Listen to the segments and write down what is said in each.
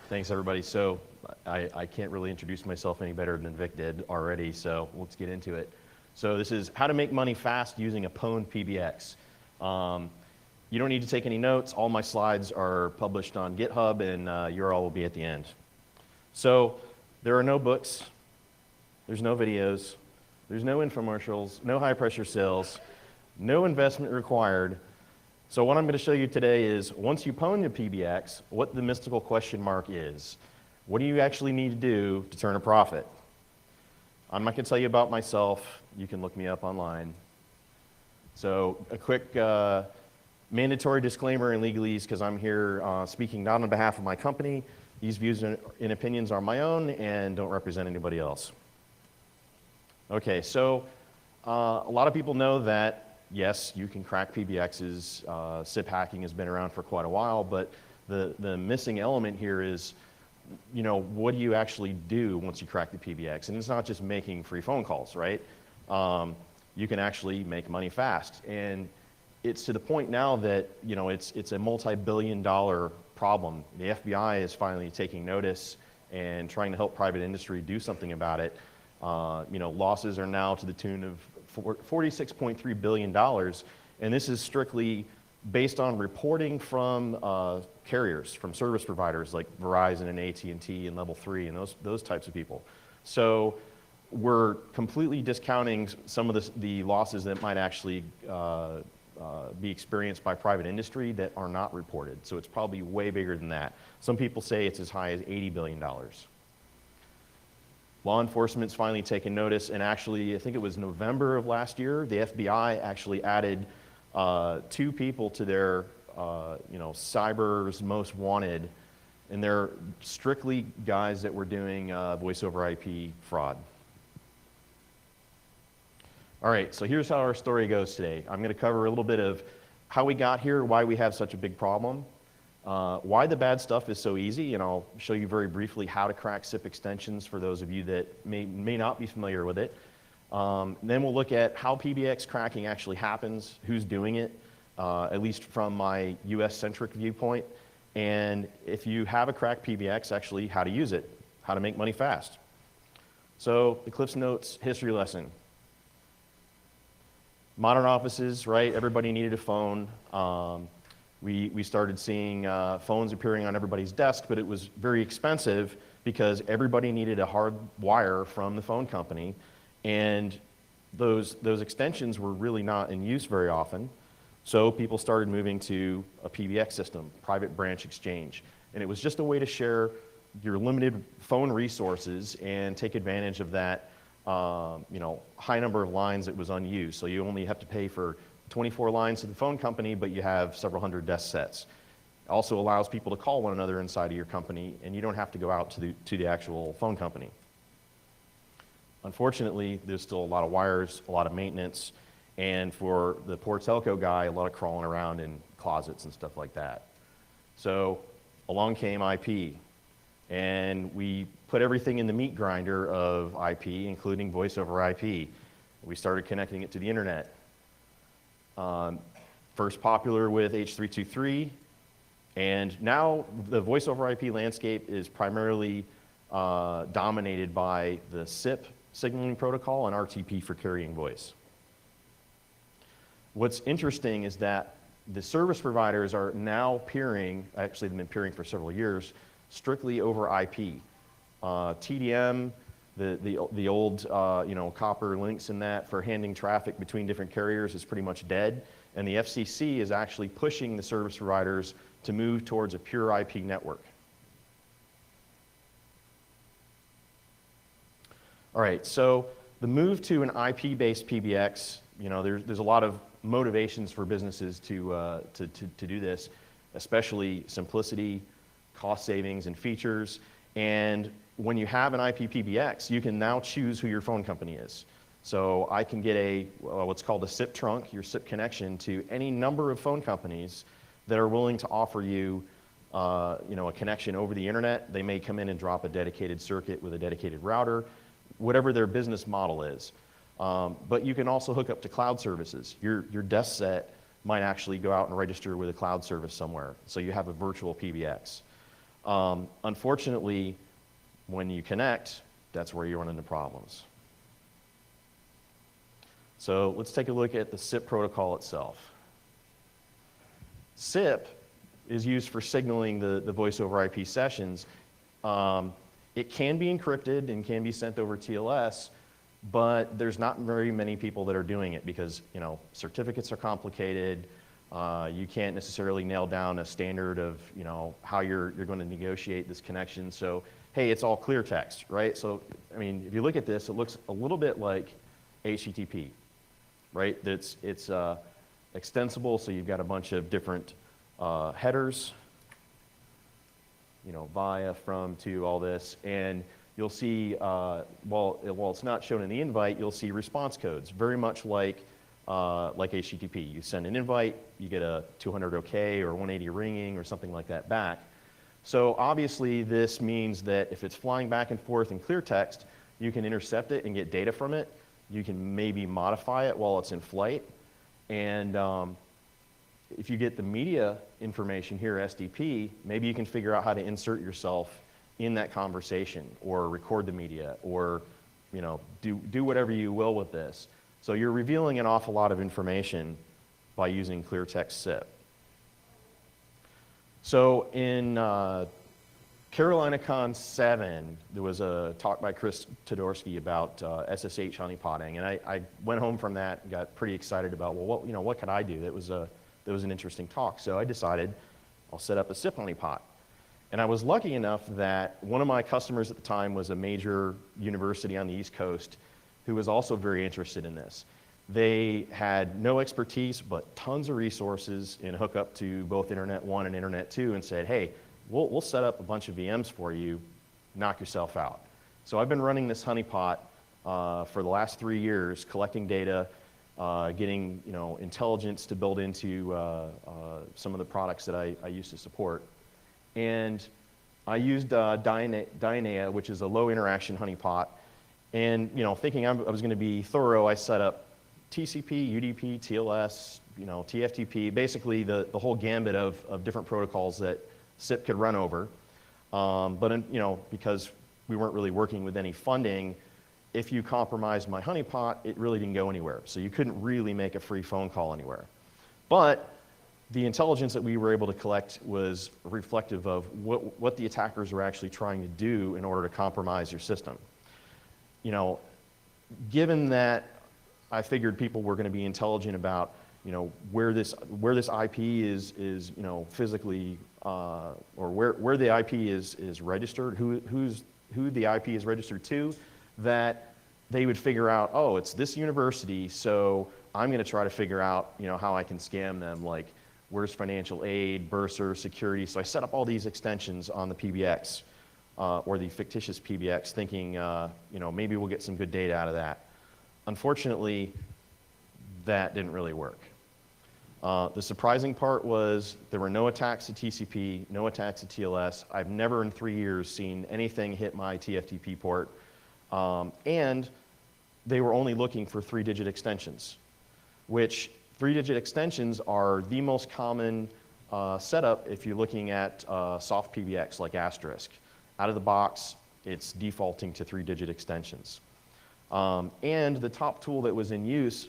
Thanks, everybody. So I can't really introduce myself any better than Vic did already, so let's get into it. So this is how to make money fast using a Pwned PBX. You don't need to take any notes. All my slides are published on GitHub, and URL will be at the end. So there are no books. There's no videos. There's no infomercials, no high-pressure sales, no investment required. So what I'm going to show you today is, once you Pwned your PBX, what the mystical question mark is. What do you actually need to do to turn a profit? I'm not going to tell you about myself. You can look me up online. So a quick mandatory disclaimer in legalese, because I'm here speaking not on behalf of my company. These views and opinions are my own and don't represent anybody else. Okay, so a lot of people know that yes, you can crack PBXs. SIP hacking has been around for quite a while, but the missing element here is, you know, what do you actually do once you crack the PBX? And it's not just making free phone calls, right? You can actually make money fast. And it's to the point now that, you know, it's a multi-billion-dollar problem. The FBI is finally taking notice and trying to help private industry do something about it. You know, losses are now to the tune of $46.3 billion, and this is strictly based on reporting from carriers, from service providers like Verizon and AT&T and Level 3 and those types of people. So we're completely discounting some of the losses that might actually be experienced by private industry that are not reported. So it's probably way bigger than that. Some people say it's as high as $80 billion. Law enforcement's finally taken notice, and actually, I think it was November of last year, the FBI actually added 2 people to their, you know, cyber's most wanted, and they're strictly guys that were doing voice over IP fraud. All right, so here's how our story goes today. I'm going to cover a little bit of how we got here, why we have such a big problem, why the bad stuff is so easy, and I'll show you very briefly how to crack SIP extensions for those of you that may not be familiar with it. Then we'll look at how PBX cracking actually happens, who's doing it, at least from my US-centric viewpoint, and if you have a cracked PBX, actually how to use it, how to make money fast. So the Cliff's Notes history lesson. Modern offices, right? Everybody needed a phone. We started seeing phones appearing on everybody's desk, but it was very expensive because everybody needed a hard wire from the phone company, and those extensions were really not in use very often. So people started moving to a PBX system, private branch exchange, and it was just a way to share your limited phone resources and take advantage of that you know, high number of lines that was unused. So you only have to pay for 24 lines to the phone company, but you have several hundred desk sets. It also allows people to call one another inside of your company, and you don't have to go out to the actual phone company. Unfortunately, there's still a lot of wires, a lot of maintenance, and for the poor telco guy, a lot of crawling around in closets and stuff like that. So along came IP, and we put everything in the meat grinder of IP, including voice over IP. We started connecting it to the internet. First popular with H.323, and now the voice over IP landscape is primarily dominated by the SIP signaling protocol and RTP for carrying voice. What's interesting is that the service providers are now peering, actually they've been peering for several years, strictly over IP. TDM, the old you know, copper links in that for handing traffic between different carriers is pretty much dead, and the FCC is actually pushing the service providers to move towards a pure IP network. All right, so the move to an IP-based PBX, you know, there's a lot of motivations for businesses to do this, especially simplicity, cost savings, and features. And when you have an IP PBX, you can now choose who your phone company is. So I can get what's called a SIP trunk, your SIP connection, to any number of phone companies that are willing to offer you, you know, a connection over the internet. They may come in and drop a dedicated circuit with a dedicated router, whatever their business model is. But you can also hook up to cloud services. Your desk set might actually go out and register with a cloud service somewhere, so you have a virtual PBX. Unfortunately, when you connect, that's where you run into problems. So let's take a look at the SIP protocol itself. SIP is used for signaling the voice over IP sessions. It can be encrypted and can be sent over TLS, but there's not very many people that are doing it because, you know, certificates are complicated. You can't necessarily nail down a standard of, you know, how you're going to negotiate this connection. So, hey, it's all clear text, right? So, I mean, if you look at this, it looks a little bit like HTTP, right? It's extensible, so you've got a bunch of different headers, you know, via, from, to, all this, and you'll see, while it's not shown in the invite, you'll see response codes, very much like HTTP. You send an invite, you get a 200 OK or 180 ringing or something like that back. So obviously this means that if it's flying back and forth in clear text, you can intercept it and get data from it. You can maybe modify it while it's in flight. And if you get the media information here, SDP, maybe you can figure out how to insert yourself in that conversation or record the media or, you know, do whatever you will with this. So you're revealing an awful lot of information by using clear text SIP. So in CarolinaCon 7, there was a talk by Chris Todorsky about SSH honeypotting, and I went home from that and got pretty excited about, well, what could I do? That was an interesting talk. So I decided I'll set up a SIP honeypot. And I was lucky enough that one of my customers at the time was a major university on the East Coast who was also very interested in this. They had no expertise, but tons of resources and hook up to both Internet 1 and Internet 2 and said, hey, we'll set up a bunch of VMs for you, knock yourself out. So I've been running this honeypot for the last 3 years, collecting data, getting, you know, intelligence to build into some of the products that I used to support. And I used Dynea, which is a low interaction honeypot. And, you know, thinking I was going to be thorough, I set up TCP, UDP, TLS, you know, TFTP, basically the whole gambit of different protocols that SIP could run over. But, you know, because we weren't really working with any funding, if you compromised my honeypot, it really didn't go anywhere. So you couldn't really make a free phone call anywhere. But the intelligence that we were able to collect was reflective of what the attackers were actually trying to do in order to compromise your system. You know, given that I figured people were going to be intelligent about, you know, where this IP is you know, physically, or where the IP is registered, who the IP is registered to, that they would figure out, oh, it's this university, so I'm going to try to figure out, you know, how I can scam them, like where's financial aid, bursar, security. So I set up all these extensions on the PBX, or the fictitious PBX, thinking, you know, maybe we'll get some good data out of that. Unfortunately, that didn't really work. The surprising part was there were no attacks to TCP, no attacks to TLS. I've never in 3 years seen anything hit my TFTP port. And they were only looking for 3-digit extensions, which 3-digit extensions are the most common setup if you're looking at soft PBX like Asterisk. Out of the box, it's defaulting to 3-digit extensions. And the top tool that was in use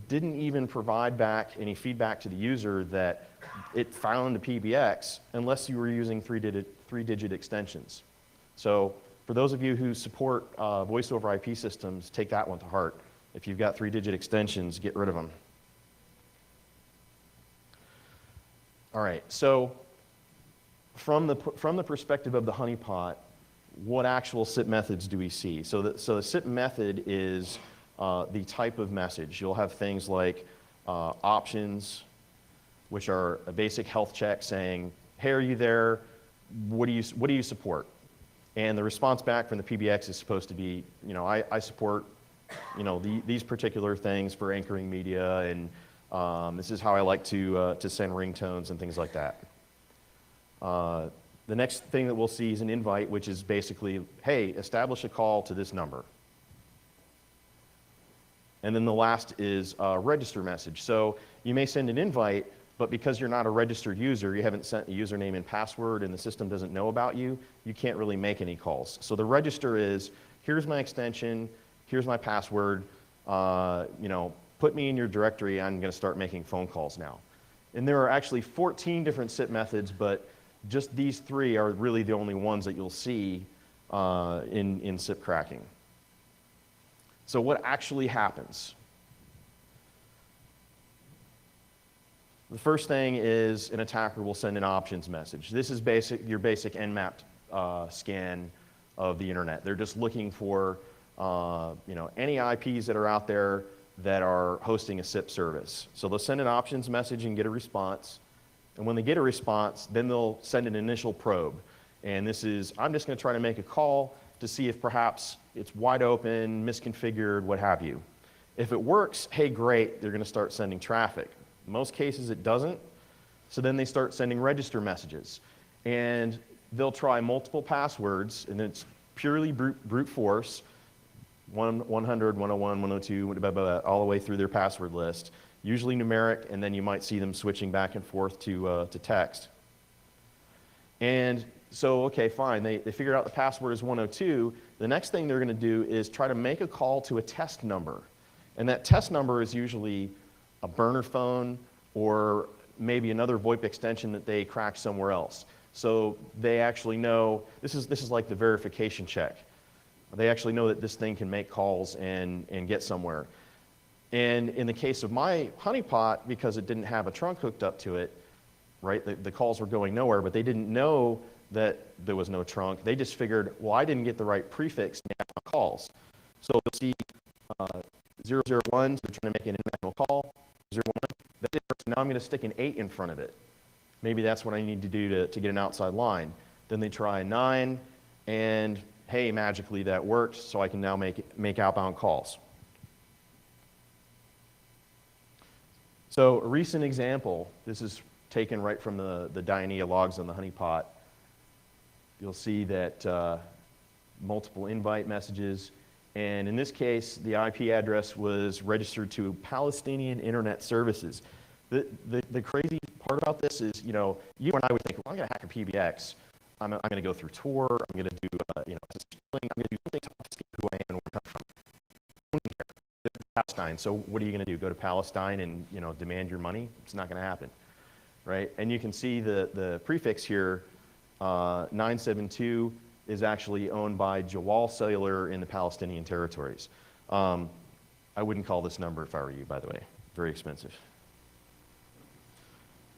didn't even provide back any feedback to the user that it found a PBX unless you were using 3-digit extensions. So for those of you who support voice over IP systems, take that one to heart. If you've got 3-digit extensions, get rid of them. All right, so from the perspective of the honeypot, what actual SIP methods do we see? So the SIP method is the type of message. You'll have things like options, which are a basic health check saying, hey, are you there? What do you support? And the response back from the PBX is supposed to be, you know, I support, you know, these particular things for anchoring media, and this is how I like to send ringtones and things like that. The next thing that we'll see is an invite, which is basically, hey, establish a call to this number. And then the last is a register message. So you may send an invite, but because you're not a registered user, you haven't sent a username and password, and the system doesn't know about you, you can't really make any calls. So the register is, here's my extension, here's my password, put me in your directory, I'm going to start making phone calls now. And there are actually 14 different SIP methods, but just these 3 are really the only ones that you'll see in SIP cracking. So what actually happens? The first thing is an attacker will send an options message. This is your basic Nmap scan of the internet. They're just looking for any IPs that are out there that are hosting a SIP service. So they'll send an options message and get a response. And when they get a response, then they'll send an initial probe. And this is, I'm just going to try to make a call to see if perhaps it's wide open, misconfigured, what have you. If it works, hey, great, they're going to start sending traffic. In most cases, it doesn't. So then they start sending register messages. And they'll try multiple passwords, and it's purely brute force, 100, 101, 102, blah, blah, blah, all the way through their password list, usually numeric, and then you might see them switching back and forth to text. And so, okay, fine, they figured out the password is 102. The next thing they're going to do is try to make a call to a test number. And that test number is usually a burner phone or maybe another VoIP extension that they cracked somewhere else. So they actually know, this is like the verification check. They actually know that this thing can make calls and get somewhere. And in the case of my honeypot, because it didn't have a trunk hooked up to it, right, the calls were going nowhere, but they didn't know that there was no trunk. They just figured, well, I didn't get the right prefix to make my calls. So you'll see 001s, they're trying to make an international call, 01, that didn't work, so now I'm going to stick an 8 in front of it. Maybe that's what I need to do to get an outside line. Then they try 9, and hey, magically that worked, so I can now make outbound calls. So a recent example, this is taken right from the Dianea logs on the honeypot. You'll see that multiple invite messages, and in this case, the IP address was registered to Palestinian Internet Services. The crazy part about this is, you and I would think, well, I'm going to hack a PBX. I'm going to go through Tor. I'm going to do, I'm going to do something to obfuscate who I am and where I come from. Palestine. So what are you going to do? Go to Palestine and demand your money? It's not going to happen, right? And you can see the prefix here, 972, is actually owned by Jawal Cellular in the Palestinian territories. I wouldn't call this number if I were you, by the way. Very expensive.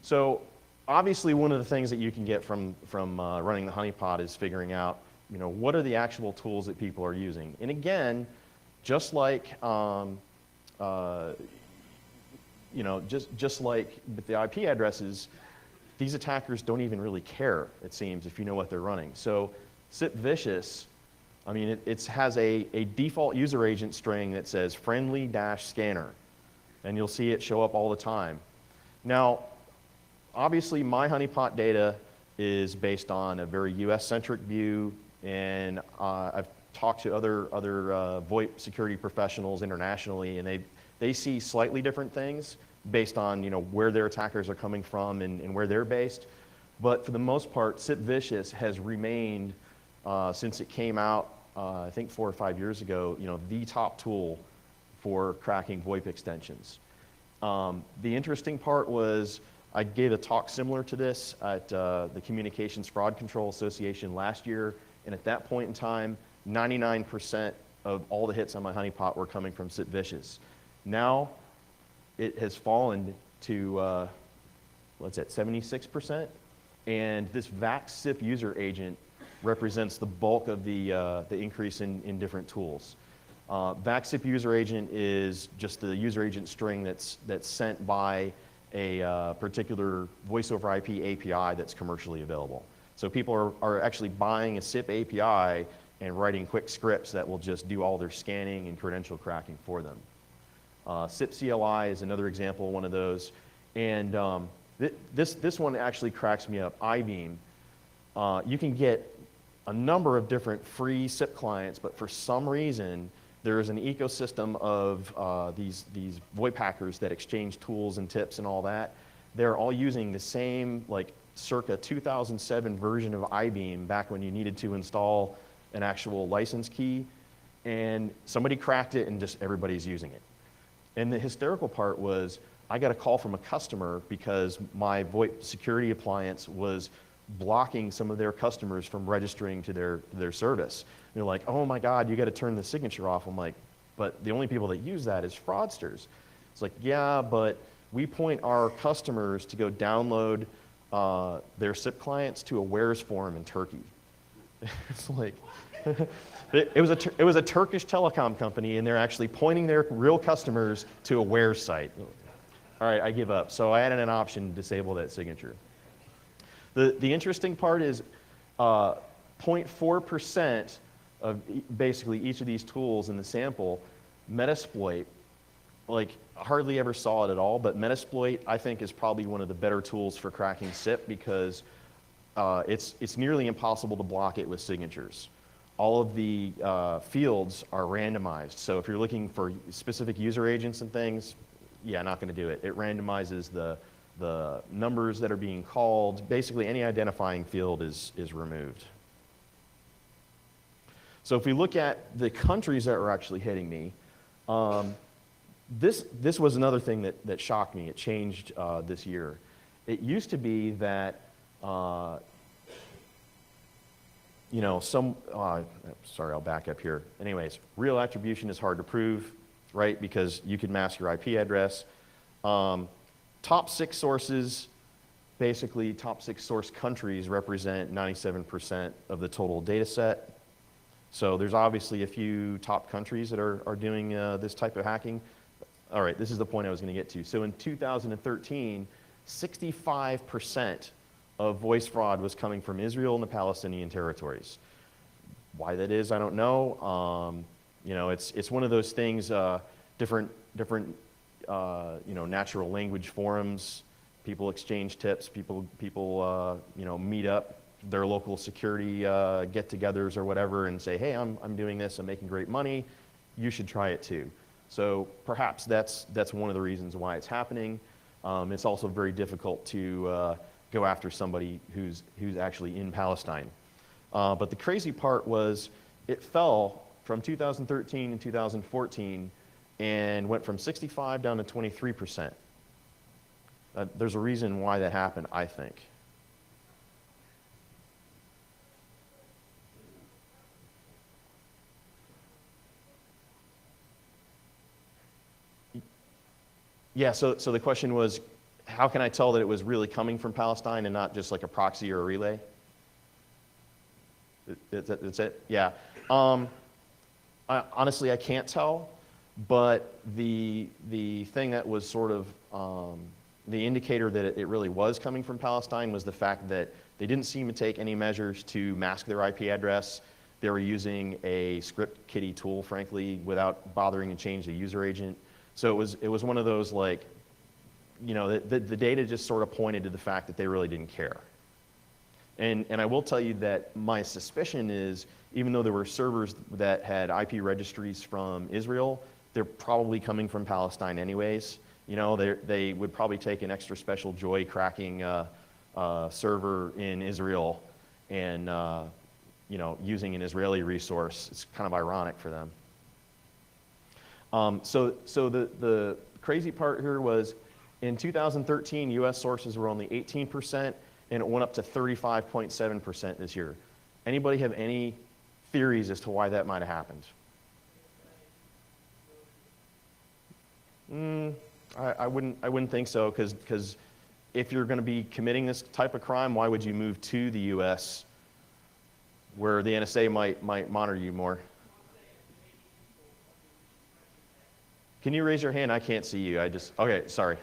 So obviously, one of the things that you can get from running the honeypot is figuring out, what are the actual tools that people are using. And again, just like just like with the IP addresses, these attackers don't even really care, it seems, if you know what they're running. So SIP Vicious, I mean, it has a default user agent string that says friendly-scanner, and you'll see it show up all the time. Now, obviously, my honeypot data is based on a very US-centric view, and I've talked to other VoIP security professionals internationally, and they see slightly different things based on where their attackers are coming from and where they're based. But for the most part, SIP Vicious has remained, since it came out, I think 4 or 5 years ago, the top tool for cracking VoIP extensions. The interesting part was I gave a talk similar to this at the Communications Fraud Control Association last year, and at that point in time, 99% of all the hits on my honeypot were coming from SIP Vicious. Now, it has fallen to, 76%? And this VAX SIP user agent represents the bulk of the increase in different tools. VAX SIP user agent is just the user agent string that's sent by a particular voice over IP API that's commercially available. So people are actually buying a SIP API and writing quick scripts that will just do all their scanning and credential cracking for them. SIP CLI is another example of one of those. And this one actually cracks me up. iBeam. You can get a number of different free SIP clients, but for some reason, there is an ecosystem of these VoIP hackers that exchange tools and tips and all that. they're all using the same like circa 2007 version of iBeam back when you needed to install an actual license key, and somebody cracked it and just everybody's using it. And the hysterical part was I got a call from a customer because my VoIP security appliance was blocking some of their customers from registering to their service. And they're like, oh my God, you got to turn the signature off. I'm like, but the only people that use that is fraudsters. It's like, yeah, but we point our customers to go download their SIP clients to a Where's forum in Turkey. It's like, it was a Turkish telecom company, and they're actually pointing their real customers to a Where's site. All right, I give up. So I added an option to disable that signature. The interesting part is 0.4% of basically each of these tools in the sample, Metasploit, like hardly ever saw it at all, but Metasploit I think is probably one of the better tools for cracking SIP because it's nearly impossible to block it with signatures. All of the fields are randomized, so if you're looking for specific user agents and things, yeah, not going to do it. It randomizes the numbers that are being called. Basically, any identifying field is removed. So if we look at the countries that were actually hitting me, this was another thing that shocked me. It changed this year. It used to be that, sorry, I'll back up here. Anyways, real attribution is hard to prove, right? Because you can mask your IP address. Top 6 sources, basically top 6 source countries represent 97% of the total data set. So there's obviously a few top countries that are doing this type of hacking. All right, this is the point I was going to get to. So in 2013, 65% of voice fraud was coming from Israel and the Palestinian territories. Why that is, I don't know. It's one of those things, different natural language forums, people exchange tips, people meet up, their local security get-togethers or whatever, and say, hey, I'm doing this, I'm making great money, you should try it too. So perhaps that's one of the reasons why it's happening. It's also very difficult to go after somebody who's actually in Palestine. But the crazy part was it fell from 2013 and 2014 and went from 65 down to 23%. There's a reason why that happened, I think. Yeah, so the question was, how can I tell that it was really coming from Palestine and not just like a proxy or a relay? That's it? Yeah. Honestly, I can't tell, but the thing that was sort of the indicator that it really was coming from Palestine was the fact that they didn't seem to take any measures to mask their IP address. They were using a script kiddie tool, frankly, without bothering to change the user agent. So it was one of those, like, the data just sort of pointed to the fact that they really didn't care. And I will tell you that my suspicion is, even though there were servers that had IP registries from Israel, they're probably coming from Palestine anyways. They would probably take an extra special joy cracking server in Israel and using an Israeli resource. It's kind of ironic for them. So the crazy part here was in 2013, US sources were only 18%, and it went up to 35.7% this year. Anybody have any theories as to why that might have happened? I wouldn't think so, because if you're going to be committing this type of crime, why would you move to the US where the NSA might monitor you more? Can you raise your hand? I can't see you. Okay, sorry.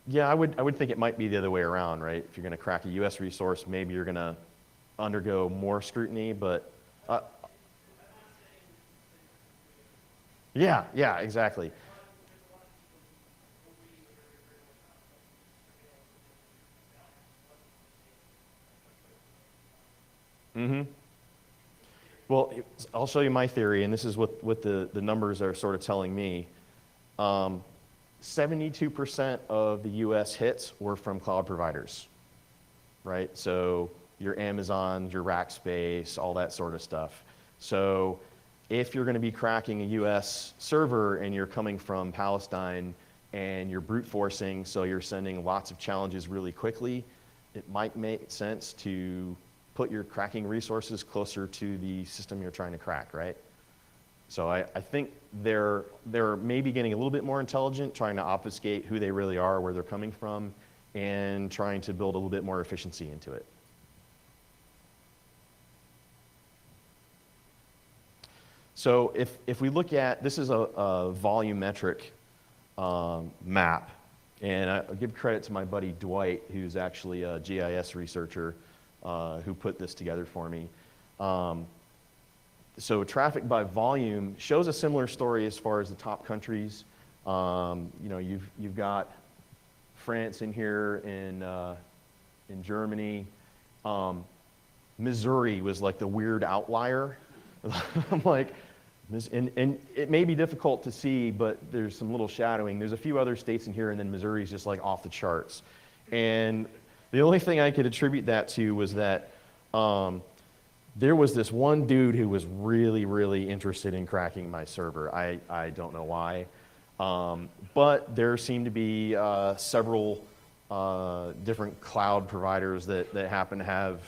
Yeah, I would think it might be the other way around, right? If you're going to crack a US resource, maybe you're going to undergo more scrutiny, but yeah, exactly. Mm-hmm. Well, I'll show you my theory, and this is what the numbers are sort of telling me. 72% of the US hits were from cloud providers, right? So your Amazon, your Rackspace, all that sort of stuff. So if you're going to be cracking a US server and you're coming from Palestine and you're brute forcing, so you're sending lots of challenges really quickly, it might make sense to put your cracking resources closer to the system you're trying to crack, right? So I think they're maybe getting a little bit more intelligent, trying to obfuscate who they really are, where they're coming from, and trying to build a little bit more efficiency into it. So if we look at, this is a volumetric map, and I give credit to my buddy Dwight, who's actually a GIS researcher, who put this together for me. So traffic by volume shows a similar story as far as the top countries. You know, you've got France in here, in Germany. Missouri was like the weird outlier. I'm like, and it may be difficult to see, but there's some little shadowing. There's a few other states in here, and then Missouri is just like off the charts. And the only thing I could attribute that to was that there was this one dude who was really, really interested in cracking my server. I don't know why. But there seemed to be several different cloud providers that happen to have,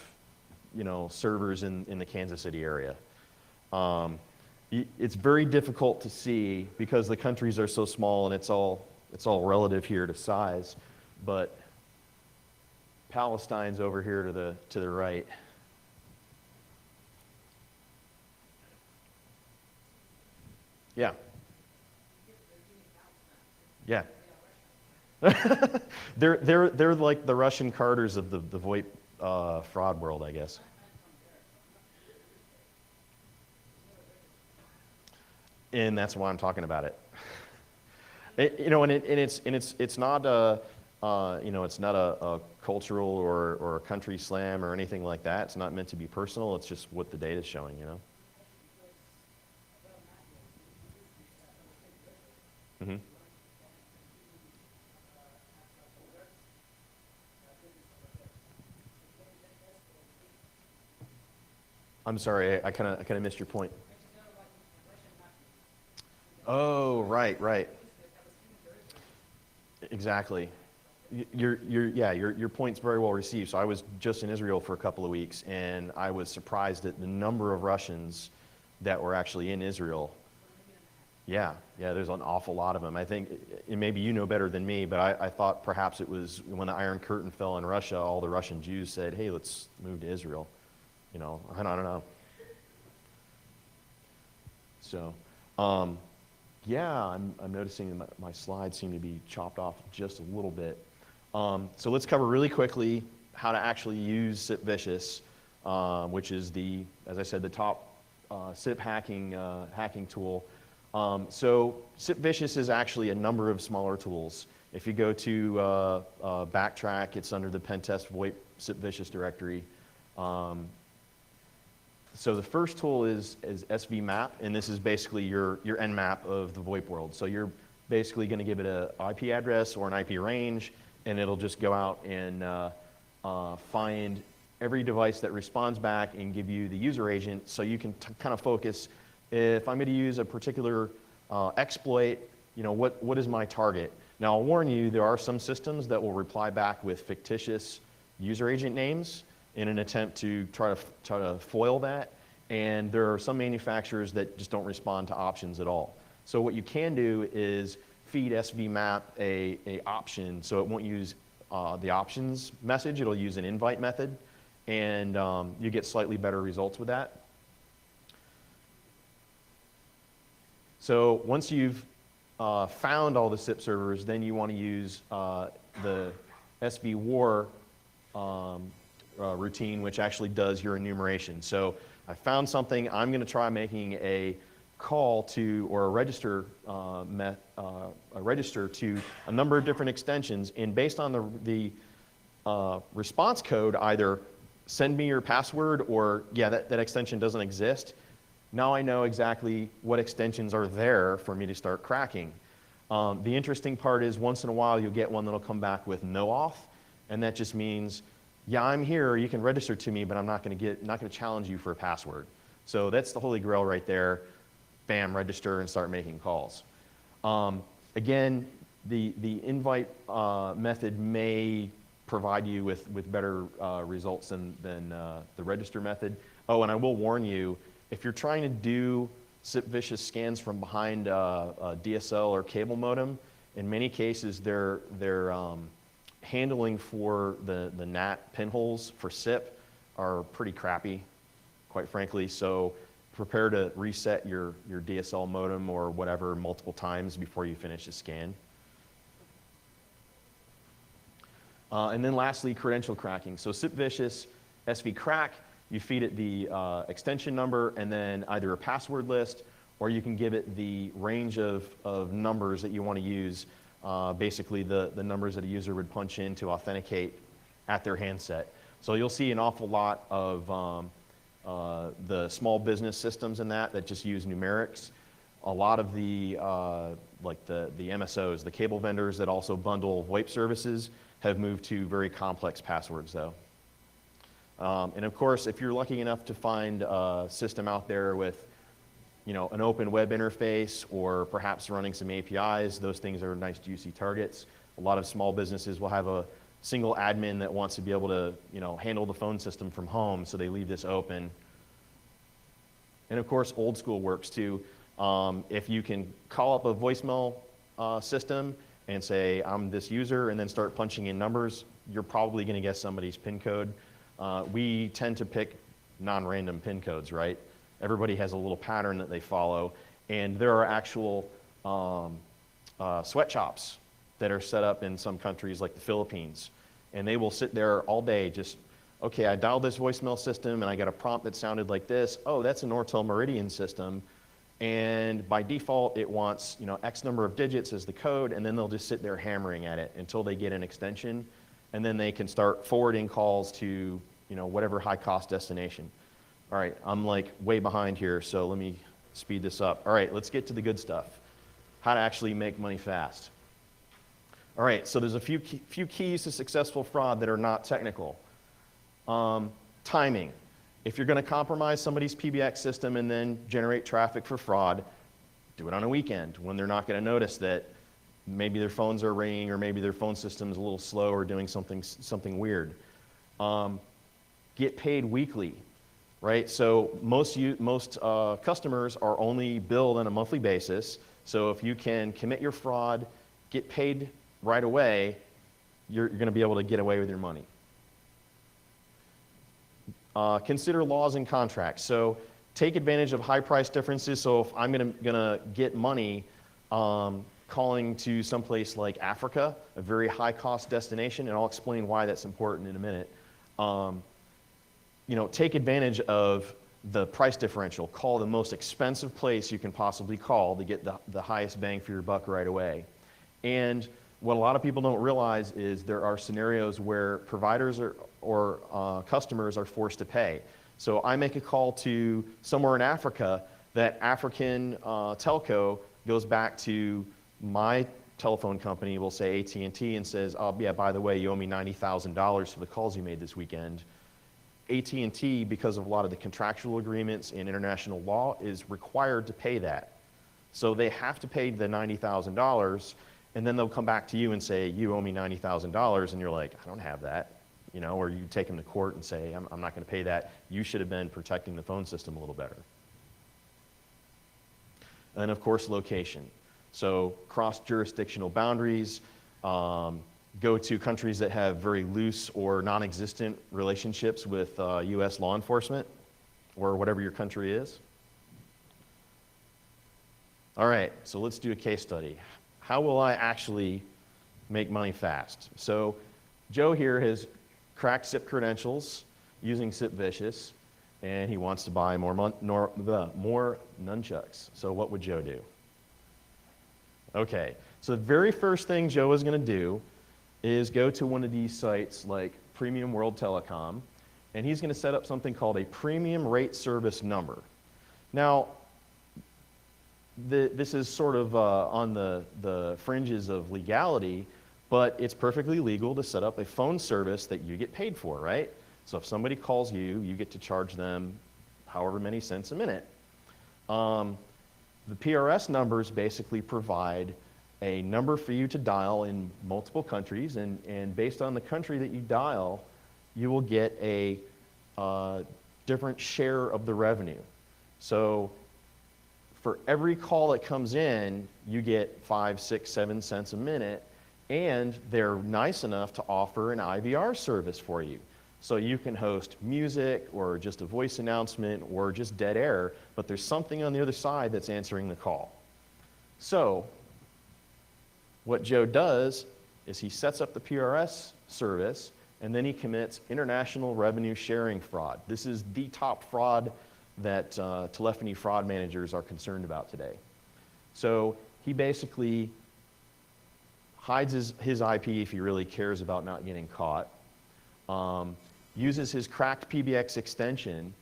you know, servers in the Kansas City area. It's very difficult to see because the countries are so small and it's all relative here to size. But Palestine's over here to the right. Yeah. Yeah. They're like the Russian Carters of the VoIP fraud world, I guess. And that's why I'm talking about it. You know, and it's not a you know, it's not a cultural or a country slam or anything like that. It's not meant to be personal. It's just what the data is showing, you know. Mm-hmm. I'm sorry, I kind of missed your point. Oh, right. Exactly. Your point's very well received. So I was just in Israel for a couple of weeks, and I was surprised at the number of Russians that were actually in Israel. Yeah, there's an awful lot of them. I think, and maybe you know better than me, but I thought perhaps it was when the Iron Curtain fell in Russia, all the Russian Jews said, hey, let's move to Israel. You know, I don't know. So, yeah, I'm noticing that my slides seem to be chopped off just a little bit. So let's cover really quickly how to actually use SIPVicious, which is as I said, the top SIP hacking tool. So SIPVicious is actually a number of smaller tools. If you go to Backtrack, it's under the Pentest VoIP SIPVicious directory. So the first tool is SVMap, and this is basically your Nmap of the VoIP world. So you're basically going to give it an IP address or an IP range, and it'll just go out and find every device that responds back and give you the user agent, so you can kind of focus. If I'm going to use a particular exploit, you know, what is my target? Now, I'll warn you, there are some systems that will reply back with fictitious user agent names in an attempt to try to foil that, and there are some manufacturers that just don't respond to options at all. So what you can do is feed SVMap a option, so it won't use the options message, it'll use an invite method, and you get slightly better results with that. So once you've found all the SIP servers, then you want to use the SVWAR routine, which actually does your enumeration. So I found something, I'm going to try making a call to, or a register to a number of different extensions, and based on the response code, either send me your password, or yeah, that extension doesn't exist. Now I know exactly what extensions are there for me to start cracking. The interesting part is once in a while you'll get one that'll come back with no auth, and that just means, yeah, I'm here, you can register to me, but I'm not going to challenge you for a password. So that's the holy grail right there. Bam, register and start making calls. Again, the invite method may provide you with better results than the register method. Oh, and I will warn you, if you're trying to do SIP-vicious scans from behind a DSL or cable modem, in many cases their handling for the NAT pinholes for SIP are pretty crappy, quite frankly. So prepare to reset your DSL modem or whatever multiple times before you finish the scan. And then lastly, credential cracking. So SIP-vicious SV crack, you feed it the extension number and then either a password list, or you can give it the range of numbers that you want to use, basically the numbers that a user would punch in to authenticate at their handset. So you'll see an awful lot of the small business systems in that just use numerics. A lot of the like the MSOs, the cable vendors that also bundle VoIP services, have moved to very complex passwords though. And of course, if you're lucky enough to find a system out there with, you know, an open web interface or perhaps running some APIs, those things are nice juicy targets. A lot of small businesses will have a single admin that wants to be able to, you know, handle the phone system from home, so they leave this open. And of course, old school works too. If you can call up a voicemail system and say, I'm this user, and then start punching in numbers, you're probably going to guess somebody's PIN code. We tend to pick non-random PIN codes, right? Everybody has a little pattern that they follow, and there are actual sweatshops that are set up in some countries like the Philippines, and they will sit there all day just, okay, I dialed this voicemail system and I got a prompt that sounded like this. Oh, that's a Nortel Meridian system, and by default it wants, you know, X number of digits as the code, and then they'll just sit there hammering at it until they get an extension, and then they can start forwarding calls to, you know, whatever high cost destination. All right, I'm like way behind here, so let me speed this up. All right, let's get to the good stuff. How to actually make money fast. All right, so there's a few keys to successful fraud that are not technical. Timing. If you're going to compromise somebody's PBX system and then generate traffic for fraud, do it on a weekend when they're not going to notice that maybe their phones are ringing or maybe their phone system is a little slow or doing something weird. Get paid weekly, right? So most customers are only billed on a monthly basis. So if you can commit your fraud, get paid right away, you're going to be able to get away with your money. Consider laws and contracts. So take advantage of high price differences. So if I'm gonna get money calling to someplace like Africa, a very high cost destination, and I'll explain why that's important in a minute. You know, take advantage of the price differential. Call the most expensive place you can possibly call to get the highest bang for your buck right away. And what a lot of people don't realize is there are scenarios where providers or customers are forced to pay. So I make a call to somewhere in Africa, that African telco goes back to my telephone company, we'll say AT&T, and says, oh yeah, by the way, you owe me $90,000 for the calls you made this weekend. AT&T, because of a lot of the contractual agreements in international law, is required to pay that. So they have to pay the $90,000, and then they'll come back to you and say, you owe me $90,000, and you're like, I don't have that. You know, or you take them to court and say, I'm not going to pay that. You should have been protecting the phone system a little better. And of course, location. So cross-jurisdictional boundaries, go to countries that have very loose or non-existent relationships with US law enforcement, or whatever your country is. All right, so let's do a case study. How will I actually make money fast? So Joe here has cracked SIP credentials using SIP-vicious, and he wants to buy more nunchucks. So what would Joe do? Okay, so the very first thing Joe is going to do is go to one of these sites like Premium World Telecom, and he's going to set up something called a premium rate service number. Now, this is sort of on the fringes of legality, but it's perfectly legal to set up a phone service that you get paid for, right? So if somebody calls you, you get to charge them however many cents a minute. The PRS numbers basically provide a number for you to dial in multiple countries, and based on the country that you dial, you will get a different share of the revenue. So for every call that comes in, you get 5, 6, 7 cents a minute, and they're nice enough to offer an IVR service for you. So you can host music or just a voice announcement or just dead air, but there's something on the other side that's answering the call. So what Joe does is he sets up the PRS service, and then he commits international revenue sharing fraud. This is the top fraud that telephony fraud managers are concerned about today. So he basically hides his IP if he really cares about not getting caught, uses his cracked PBX extension,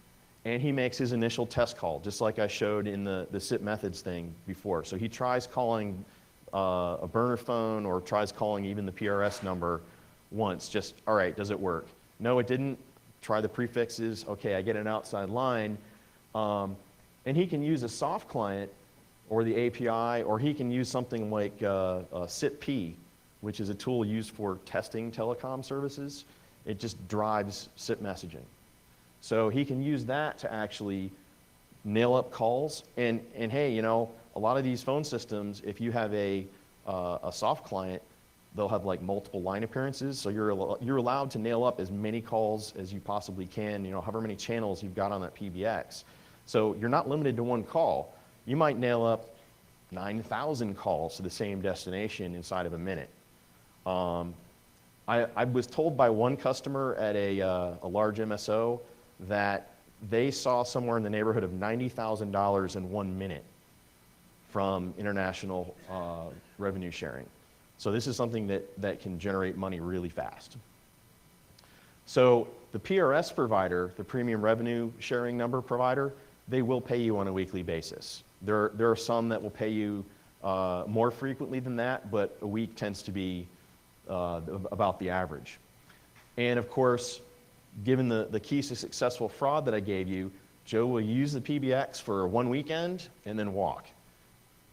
and he makes his initial test call, just like I showed in the SIP methods thing before. So he tries calling a burner phone or tries calling even the PRS number once, just, all right, does it work? No, it didn't. Try the prefixes. Okay, I get an outside line. And he can use a soft client or the API, or he can use something like SIP-P, which is a tool used for testing telecom services. It just drives SIP messaging. So he can use that to actually nail up calls. And hey, you know, a lot of these phone systems, if you have a soft client, they'll have like multiple line appearances. So you're allowed to nail up as many calls as you possibly can, you know, however many channels you've got on that PBX. So you're not limited to one call. You might nail up 9,000 calls to the same destination inside of a minute. I was told by one customer at a large MSO that they saw somewhere in the neighborhood of $90,000 in 1 minute from international revenue sharing. So this is something that can generate money really fast. So the PRS provider, the premium revenue sharing number provider, they will pay you on a weekly basis. There are some that will pay you more frequently than that, but a week tends to be about the average. And of course, given the keys to successful fraud that I gave you, Joe will use the PBX for one weekend and then walk.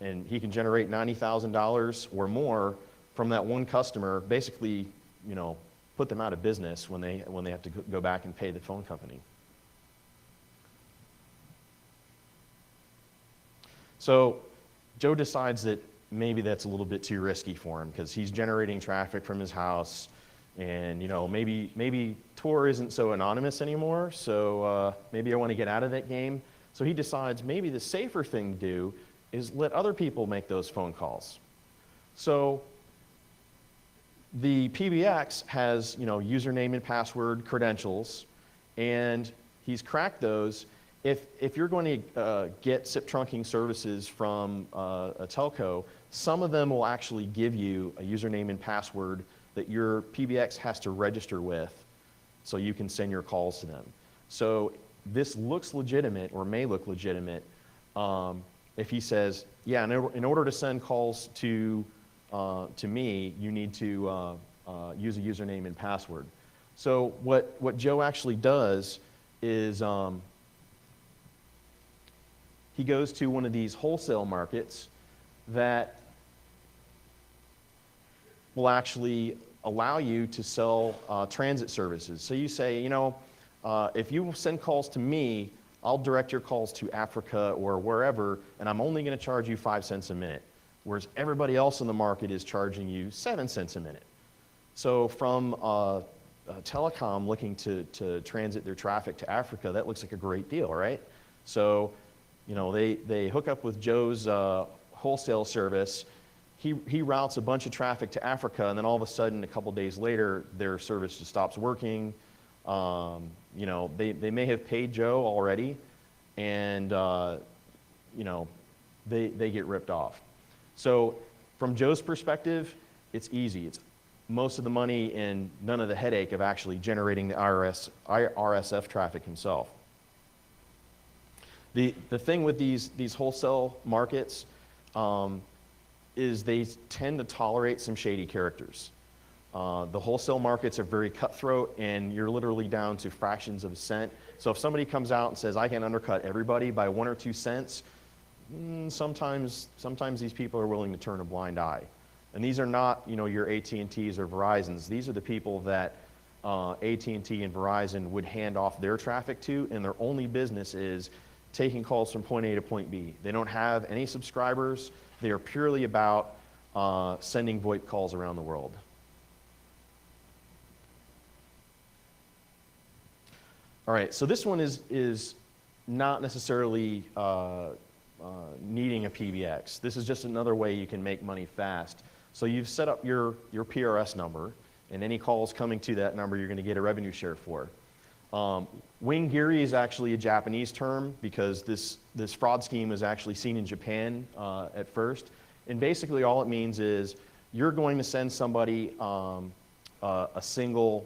And he can generate $90,000 or more from that one customer, basically, you know, put them out of business when they have to go back and pay the phone company. So Joe decides that maybe that's a little bit too risky for him because he's generating traffic from his house, and you know, maybe Tor isn't so anonymous anymore, so maybe I want to get out of that game. So he decides maybe the safer thing to do is let other people make those phone calls. So the PBX has, you know, username and password credentials, and he's cracked those. If you're going to get SIP trunking services from a telco, some of them will actually give you a username and password that your PBX has to register with so you can send your calls to them. So this looks legitimate, or may look legitimate, if he says, yeah, in order to send calls to me, you need to use a username and password. So what Joe actually does is he goes to one of these wholesale markets that will actually allow you to sell transit services. So you say, you know, if you send calls to me, I'll direct your calls to Africa or wherever, and I'm only going to charge you 5 cents a minute, whereas everybody else in the market is charging you 7 cents a minute. So from telecom looking to transit their traffic to Africa, that looks like a great deal, right? So, you know, they hook up with Joe's wholesale service. He routes a bunch of traffic to Africa, and then all of a sudden, a couple days later, their service just stops working. You know, they may have paid Joe already, and you know, they get ripped off. So from Joe's perspective, it's easy. It's most of the money and none of the headache of actually generating the RSF traffic himself. The thing with these wholesale markets is they tend to tolerate some shady characters. The wholesale markets are very cutthroat, and you're literally down to fractions of a cent. So if somebody comes out and says, I can undercut everybody by 1 or 2 cents, sometimes these people are willing to turn a blind eye. And these are not, your AT&Ts or Verizons. These are the people that AT&T and Verizon would hand off their traffic to, and their only business is taking calls from point A to point B. They don't have any subscribers. They are purely about sending VoIP calls around the world. All right, so this one is not necessarily needing a PBX. This is just another way you can make money fast. So you've set up your PRS number, and any calls coming to that number, you're going to get a revenue share for. Wingiri is actually a Japanese term because this fraud scheme was actually seen in Japan at first. And basically all it means is you're going to send somebody a single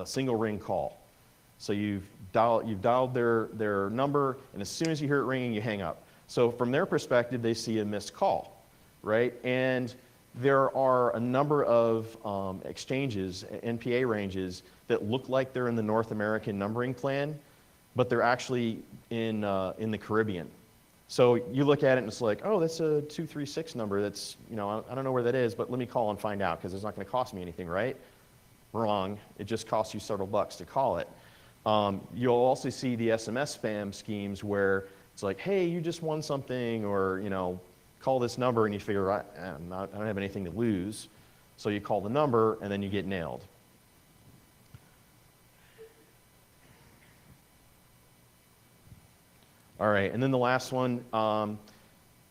ring call. So you've dialed their number, and as soon as you hear it ringing, you hang up. So from their perspective, they see a missed call, right? And there are a number of exchanges, NPA ranges, that look like they're in the North American numbering plan, but they're actually in the Caribbean. So you look at it and it's like, oh, that's a 236 number. That's, I don't know where that is, but let me call and find out because it's not going to cost me anything, right? Wrong. It just costs you several bucks to call it. You'll also see the SMS spam schemes where it's like, hey, you just won something, or call this number, and you figure, I don't have anything to lose. So you call the number, and then you get nailed. All right, and then the last one,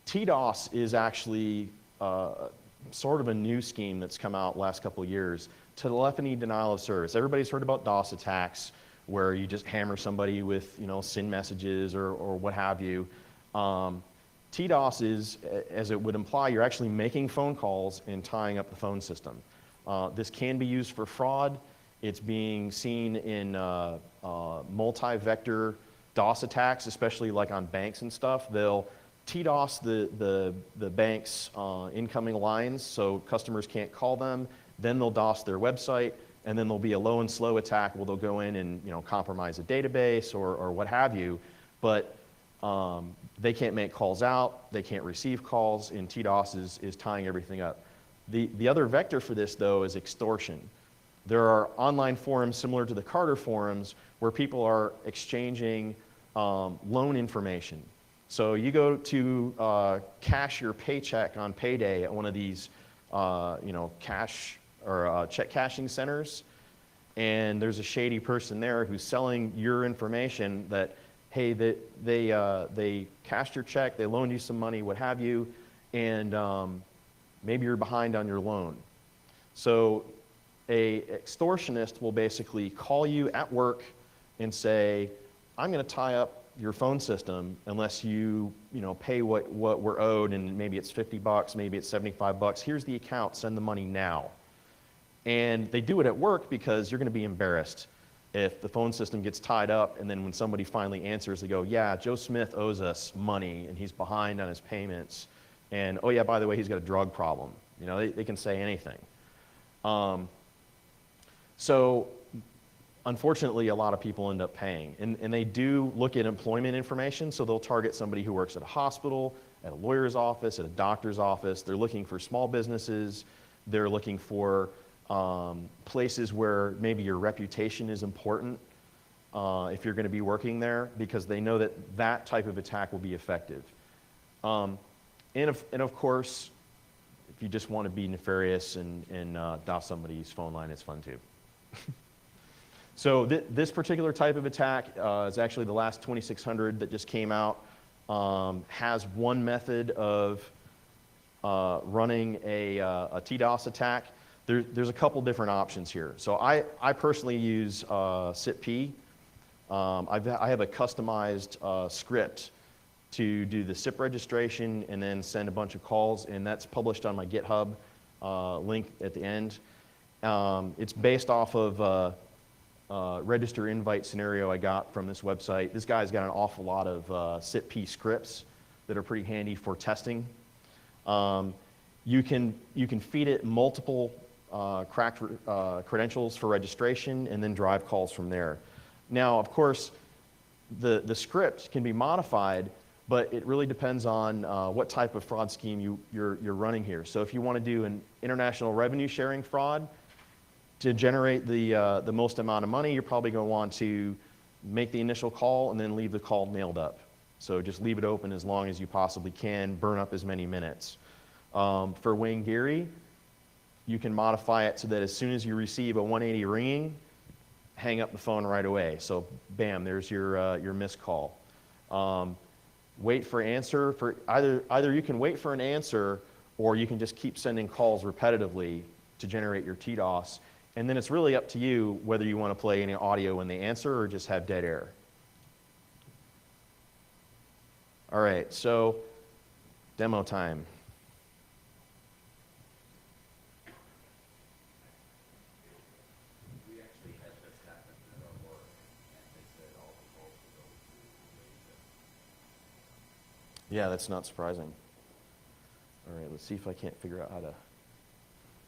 TDOS is actually sort of a new scheme that's come out last couple of years. Telephony denial of service. Everybody's heard about DOS attacks, where you just hammer somebody with SYN messages or what have you. TDOS is, as it would imply, you're actually making phone calls and tying up the phone system. This can be used for fraud. It's being seen in multi-vector DOS attacks, especially like on banks and stuff. They'll TDOS the bank's incoming lines so customers can't call them. Then they'll DOS their website, and then there'll be a low and slow attack where they'll go in and compromise a database or what have you. But they can't make calls out, they can't receive calls, and TDOS is tying everything up. The other vector for this, though, is extortion. There are online forums similar to the Carter forums where people are exchanging loan information. So you go to cash your paycheck on payday at one of these cash or check cashing centers, and there's a shady person there who's selling your information that, hey, they cashed your check, they loaned you some money, what have you, and maybe you're behind on your loan. So a extortionist will basically call you at work and say, I'm going to tie up your phone system unless you pay what we're owed, and maybe it's $50, maybe it's $75. Here's the account, send the money now. And they do it at work because you're going to be embarrassed if the phone system gets tied up, and then when somebody finally answers, they go, yeah, Joe Smith owes us money and he's behind on his payments, and oh yeah, by the way, he's got a drug problem. They can say anything. So unfortunately, a lot of people end up paying, and they do look at employment information, so they'll target somebody who works at a hospital, at a lawyer's office, at a doctor's office. They're looking for small businesses. They're looking for places where maybe your reputation is important if you're going to be working there, because they know that type of attack will be effective. And of course, if you just want to be nefarious and DOS somebody's phone line, it's fun too. So this particular type of attack is actually the last 2600 that just came out, has one method of running a TDOS attack. There's a couple different options here. So I personally use SIP-P. I have a customized script to do the SIP registration and then send a bunch of calls, and that's published on my GitHub. link at the end. It's based off of register invite scenario I got from this website. This guy's got an awful lot of SIP-P scripts that are pretty handy for testing. You can feed it multiple cracked credentials for registration and then drive calls from there. Now, of course, the script can be modified, but it really depends on what type of fraud scheme you're running here. So if you want to do an international revenue sharing fraud to generate the most amount of money, you're probably going to want to make the initial call and then leave the call nailed up. So just leave it open as long as you possibly can, burn up as many minutes. For Wayne Geary, you can modify it so that as soon as you receive a 180 ringing, hang up the phone right away. So bam, there's your missed call. Wait for answer. For either you can wait for an answer, or you can just keep sending calls repetitively to generate your TDOS. And then it's really up to you whether you want to play any audio when they answer or just have dead air. All right, so demo time. Yeah, that's not surprising. All right, let's see if I can't figure out how to,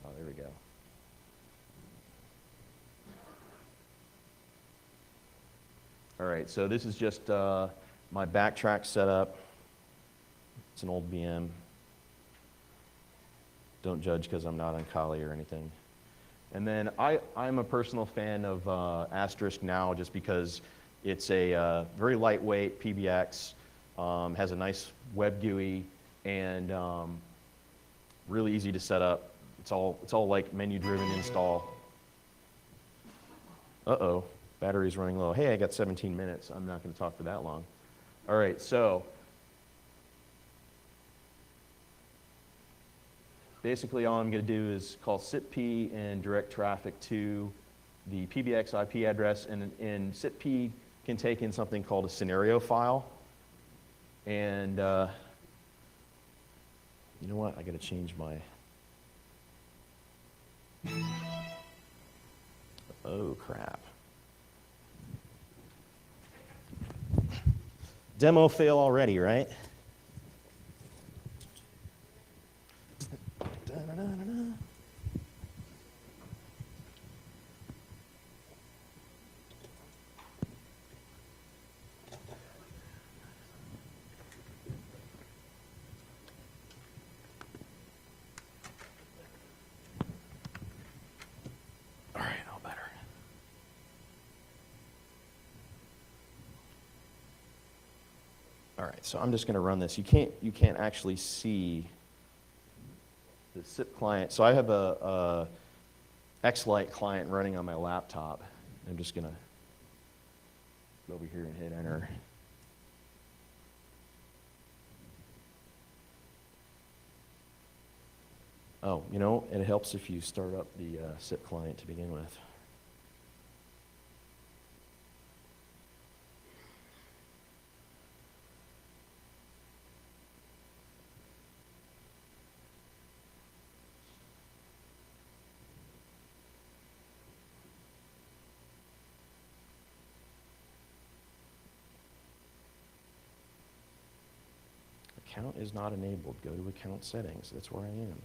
oh, there we go. All right, so this is just my backtrack setup. It's an old VM. Don't judge because I'm not on Kali or anything. And then I'm a personal fan of Asterisk now just because it's a very lightweight PBX. Has a nice web GUI and really easy to set up. It's all like menu-driven install. Uh-oh, battery's running low. Hey, I got 17 minutes. I'm not going to talk for that long. All right, so basically all I'm going to do is call SIP-P and direct traffic to the PBX IP address, and SIP-P can take in something called a scenario file. And you know what? I got to change my. Oh, crap. Demo fail already, right? All right, so I'm just going to run this. You can't actually see the SIP client. So I have a X-Lite client running on my laptop. I'm just going to go over here and hit enter. Oh, you know, it helps if you start up the SIP client to begin with. Account is not enabled. Go to account settings. That's where I am.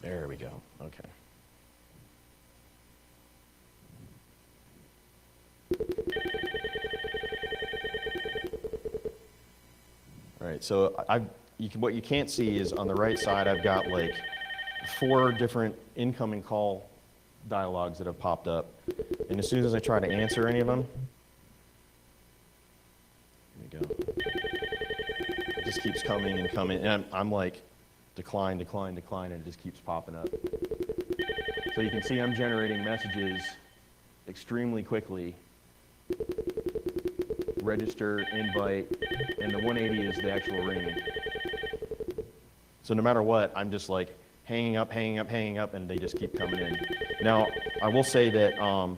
There we go. Okay. All right, so what you can't see is on the right side, I've got like 4 different incoming call dialogues that have popped up. And as soon as I try to answer any of them, here we go. It just keeps coming and coming. And I'm like, decline, decline, decline, and it just keeps popping up. So you can see I'm generating messages extremely quickly. Register, invite, and the 180 is the actual ring. So no matter what, I'm just like hanging up, hanging up, hanging up, and they just keep coming in. Now, I will say that, let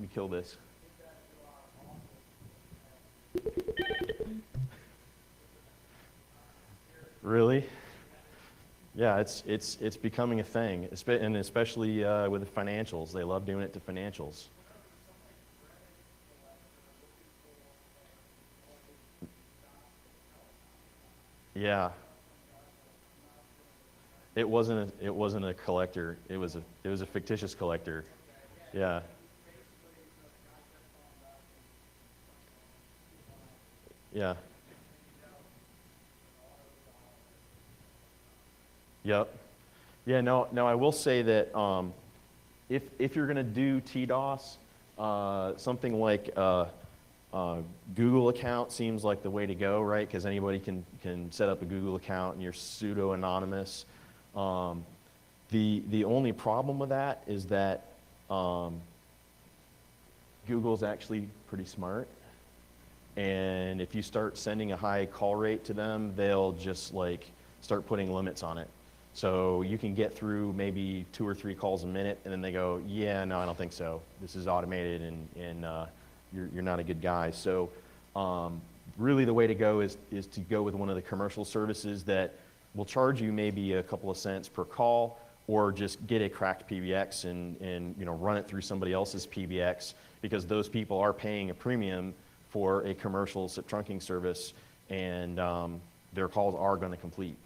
me kill this. Really? Yeah, it's becoming a thing, and especially with the financials. They love doing it to financials. Yeah. It wasn't a collector. It was a fictitious collector. Yeah. Yeah. Yep. Yeah, no, I will say that if you're going to do TDOS, something like Google account seems like the way to go, right? Because anybody can set up a Google account and you're pseudo-anonymous. The only problem with that is that Google's actually pretty smart. And if you start sending a high call rate to them, they'll just like start putting limits on it. So you can get through maybe 2 or 3 calls a minute, and then they go, yeah, no, I don't think so. This is automated, and you're not a good guy. So really the way to go is to go with one of the commercial services that will charge you maybe a couple of cents per call, or just get a cracked PBX and run it through somebody else's PBX, because those people are paying a premium for a commercial SIP trunking service, and their calls are going to complete.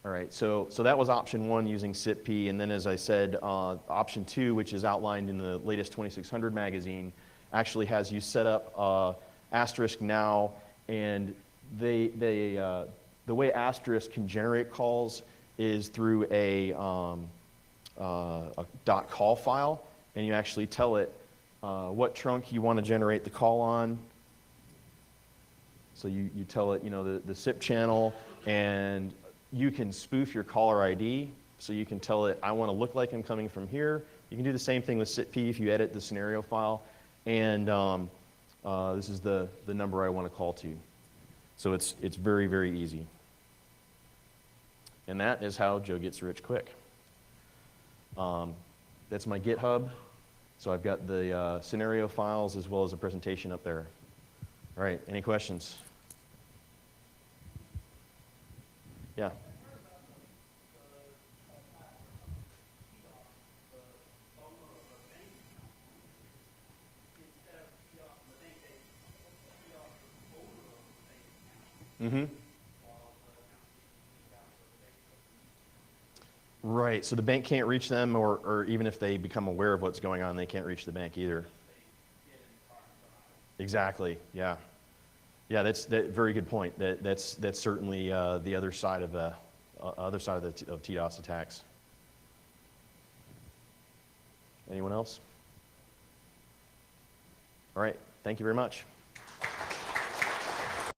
All right, so that was option 1 using SIP-P, and then as I said, option 2, which is outlined in the latest 2600 magazine, actually has you set up asterisk now, and the way asterisk can generate calls is through a .call file, and you actually tell it what trunk you want to generate the call on. So you tell it, the SIP channel, and you can spoof your caller ID. So you can tell it, I want to look like I'm coming from here. You can do the same thing with SIP-P if you edit the scenario file. And this is the number I want to call to. So it's very, very easy. And that is how Joe gets rich quick. That's my GitHub. So I've got the scenario files as well as a presentation up there. All right, any questions? Yeah. Mm-hmm. Right, so the bank can't reach them, or even if they become aware of what's going on, they can't reach the bank either. Exactly, yeah. Yeah, that's very good point. That's certainly the other side of the of TDOS attacks. Anyone else? All right, thank you very much.